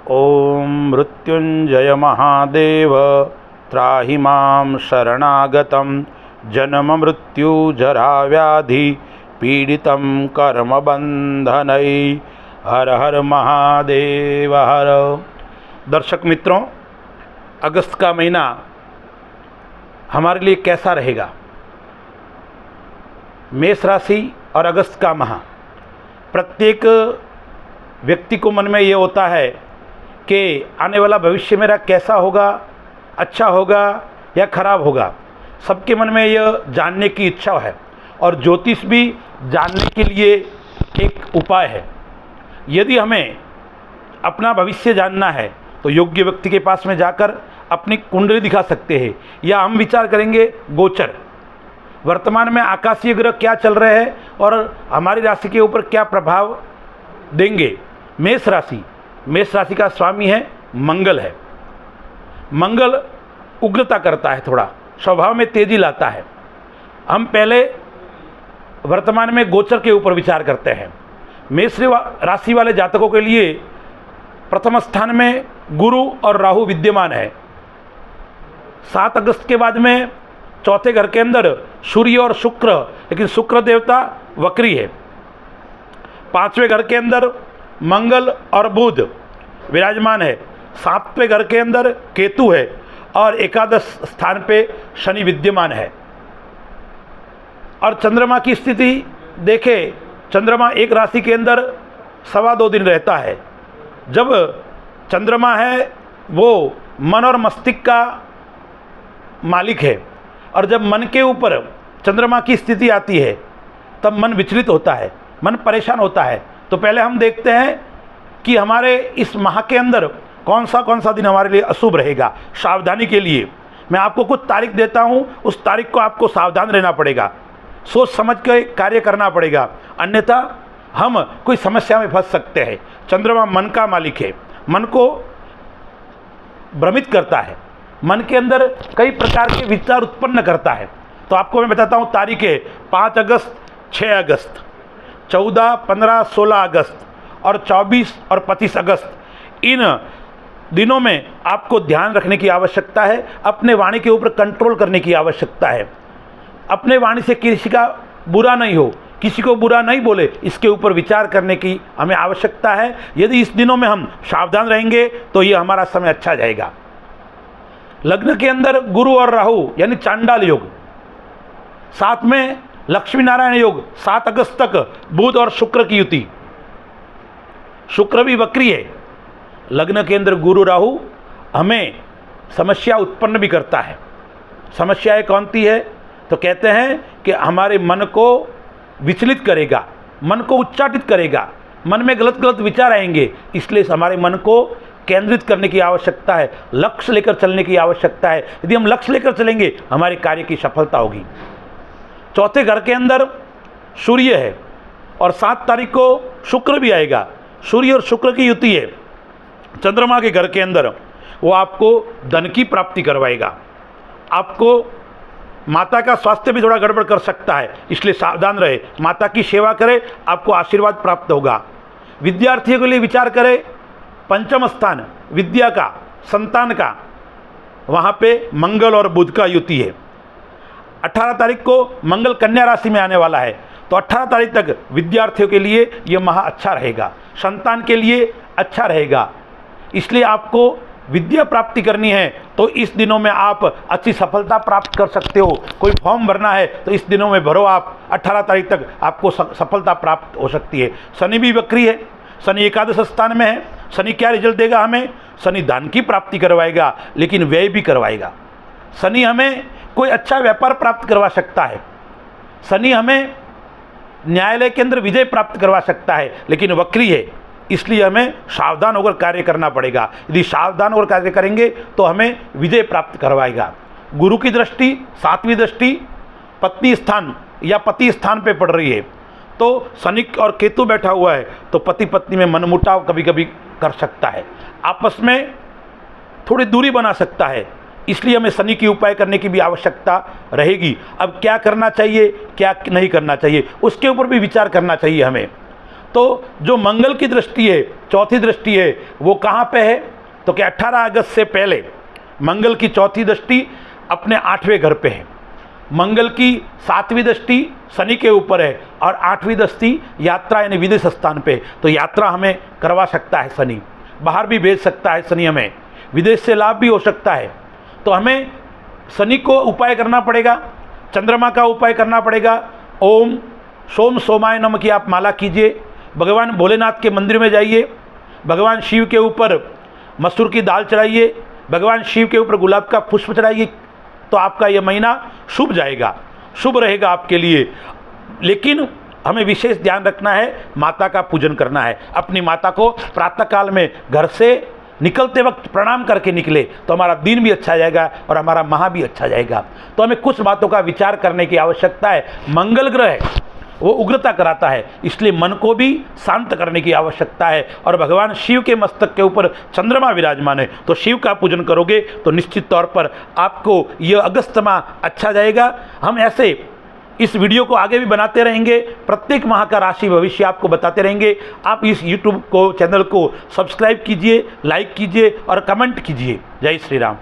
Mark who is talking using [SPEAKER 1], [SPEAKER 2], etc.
[SPEAKER 1] ओम मृत्युंजय महादेव त्राहि मां शरणागतं जन्म मृत्यु जरा व्याधि पीडितं कर्म बंधनै। हर हर महादेव हर। दर्शक मित्रों, अगस्त का महीना हमारे लिए कैसा रहेगा? मेष राशि और अगस्त का माह, प्रत्येक व्यक्ति को मन में ये होता है कि आने वाला भविष्य मेरा कैसा होगा, अच्छा होगा या खराब होगा। सबके मन में यह जानने की इच्छा है और ज्योतिष भी जानने के लिए एक उपाय है। यदि हमें अपना भविष्य जानना है तो योग्य व्यक्ति के पास में जाकर अपनी कुंडली दिखा सकते हैं, या हम विचार करेंगे गोचर, वर्तमान में आकाशीय ग्रह क्या चल रहे हैं और हमारी राशि के ऊपर क्या प्रभाव देंगे। मेष राशि का स्वामी है मंगल है। मंगल उग्रता करता है, थोड़ा स्वभाव में तेजी लाता है। हम पहले वर्तमान में गोचर के ऊपर विचार करते हैं। मेष राशि वाले जातकों के लिए प्रथम स्थान में गुरु और राहु विद्यमान है। 7 अगस्त के बाद में चौथे घर के अंदर सूर्य और शुक्र, लेकिन शुक्र देवता वक्री है। 5वें घर के अंदर मंगल और बुध विराजमान है। 7वें घर के अंदर केतु है और एकादश स्थान पे शनि विद्यमान है। और चंद्रमा की स्थिति देखें, चंद्रमा एक राशि के अंदर 2.25 दिन रहता है। जब चंद्रमा है वो मन और मस्तिष्क का मालिक है, और जब मन के ऊपर चंद्रमा की स्थिति आती है तब मन विचलित होता है, मन परेशान होता है। तो पहले हम देखते हैं कि हमारे इस माह के अंदर कौन सा दिन हमारे लिए अशुभ रहेगा। सावधानी के लिए मैं आपको कुछ तारीख देता हूं, उस तारीख को आपको सावधान रहना पड़ेगा, सोच समझ के कार्य करना पड़ेगा, अन्यथा हम कोई समस्या में फंस सकते हैं। चंद्रमा मन का मालिक है, मन को भ्रमित करता है, मन के अंदर कई प्रकार के विचार उत्पन्न करता है। तो आपको मैं बताता हूँ तारीखें: 5 अगस्त, 6 अगस्त, 14, 15, 16 अगस्त और 24 और 25 अगस्त। इन दिनों में आपको ध्यान रखने की आवश्यकता है, अपने वाणी के ऊपर कंट्रोल करने की आवश्यकता है। अपने वाणी से किसी का बुरा नहीं हो, किसी को बुरा नहीं बोले, इसके ऊपर विचार करने की हमें आवश्यकता है। यदि इस दिनों में हम सावधान रहेंगे तो ये हमारा समय अच्छा जाएगा। लग्न के अंदर गुरु और राहु यानी चांडाल योग, साथ में लक्ष्मी नारायण योग, 7 अगस्त तक बुध और शुक्र की युति। शुक्र भी वक्री है। लग्न के अंदर गुरु राहु हमें समस्या उत्पन्न भी करता है। समस्याएं कौन सी है? तो कहते हैं कि हमारे मन को विचलित करेगा, मन को उच्चाटित करेगा, मन में गलत गलत विचार आएंगे। इसलिए हमारे मन को केंद्रित करने की आवश्यकता है, लक्ष्य लेकर चलने की आवश्यकता है। यदि हम लक्ष्य लेकर चलेंगे हमारे कार्य की सफलता होगी। चौथे घर के अंदर सूर्य है और 7 तारीख को शुक्र भी आएगा। सूर्य और शुक्र की युति है चंद्रमा के घर के अंदर। वो आपको धन की प्राप्ति करवाएगा, आपको माता का स्वास्थ्य भी थोड़ा गड़बड़ कर सकता है, इसलिए सावधान रहे। माता की सेवा करें, आपको आशीर्वाद प्राप्त होगा। विद्यार्थियों के लिए विचार करें, पंचम स्थान विद्या का, संतान का, वहाँ पे मंगल और बुध का युति है। 18 तारीख को मंगल कन्या राशि में आने वाला है, तो 18 तारीख तक विद्यार्थियों के लिए ये माह अच्छा रहेगा, संतान के लिए अच्छा रहेगा। इसलिए आपको विद्या प्राप्ति करनी है तो इस दिनों में आप अच्छी सफलता प्राप्त कर सकते हो। कोई फॉर्म भरना है तो इस दिनों में भरो, आप 18 तारीख तक आपको सफलता प्राप्त हो सकती है। शनि भी वक्री है, शनि एकादश स्थान में है। शनि क्या रिजल्ट देगा हमें? शनि धन की प्राप्ति करवाएगा, लेकिन व्यय भी करवाएगा। शनि हमें कोई अच्छा व्यापार प्राप्त करवा सकता है, शनि हमें न्यायालय के अंदर विजय प्राप्त करवा सकता है, लेकिन वक्री है। इसलिए हमें सावधान होकर कार्य करना पड़ेगा। यदि सावधान होकर कार्य करेंगे तो हमें विजय प्राप्त करवाएगा। गुरु की दृष्टि, 7वीं दृष्टि पत्नी स्थान या पति स्थान पे पड़ रही है, तो शनि और केतु बैठा हुआ है, तो पति पत्नी में मनमुटाव कभी कभी कर सकता है, आपस में थोड़ी दूरी बना सकता है। इसलिए हमें शनि की उपाय करने की भी आवश्यकता रहेगी। अब क्या करना चाहिए, क्या नहीं करना चाहिए, उसके ऊपर भी विचार करना चाहिए हमें। तो जो मंगल की दृष्टि है, चौथी दृष्टि है, वो कहाँ पे है? तो क्या 18 अगस्त से पहले मंगल की चौथी दृष्टि अपने 8वें घर पे है, मंगल की 7वीं दृष्टि शनि के ऊपर है और 8वीं दृष्टि यात्रा यानी विदेश स्थान पे। तो यात्रा हमें करवा सकता है शनि, बाहर भी भेज सकता है शनि, हमें विदेश से लाभ भी हो सकता है। तो हमें शनि को उपाय करना पड़ेगा, चंद्रमा का उपाय करना पड़ेगा। ओम सोम सोमाय नमः की आप माला कीजिए, भगवान भोलेनाथ के मंदिर में जाइए, भगवान शिव के ऊपर मसूर की दाल चढ़ाइए, भगवान शिव के ऊपर गुलाब का पुष्प चढ़ाइए, तो आपका यह महीना शुभ जाएगा, शुभ रहेगा आपके लिए। लेकिन हमें विशेष ध्यान रखना है, माता का पूजन करना है। अपनी माता को प्रातःकाल में घर से निकलते वक्त प्रणाम करके निकले तो हमारा दिन भी अच्छा जाएगा और हमारा माह भी अच्छा जाएगा। तो हमें कुछ बातों का विचार करने की आवश्यकता है। मंगल ग्रह वो उग्रता कराता है, इसलिए मन को भी शांत करने की आवश्यकता है। और भगवान शिव के मस्तक के ऊपर चंद्रमा विराजमान है, तो शिव का पूजन करोगे तो निश्चित तौर पर आपको यह अगस्त माह अच्छा जाएगा। हम ऐसे इस वीडियो को आगे भी बनाते रहेंगे, प्रत्येक माह का राशि भविष्य आपको बताते रहेंगे। आप इस यूट्यूब को चैनल को सब्सक्राइब कीजिए, लाइक कीजिए और कमेंट कीजिए। जय श्री राम।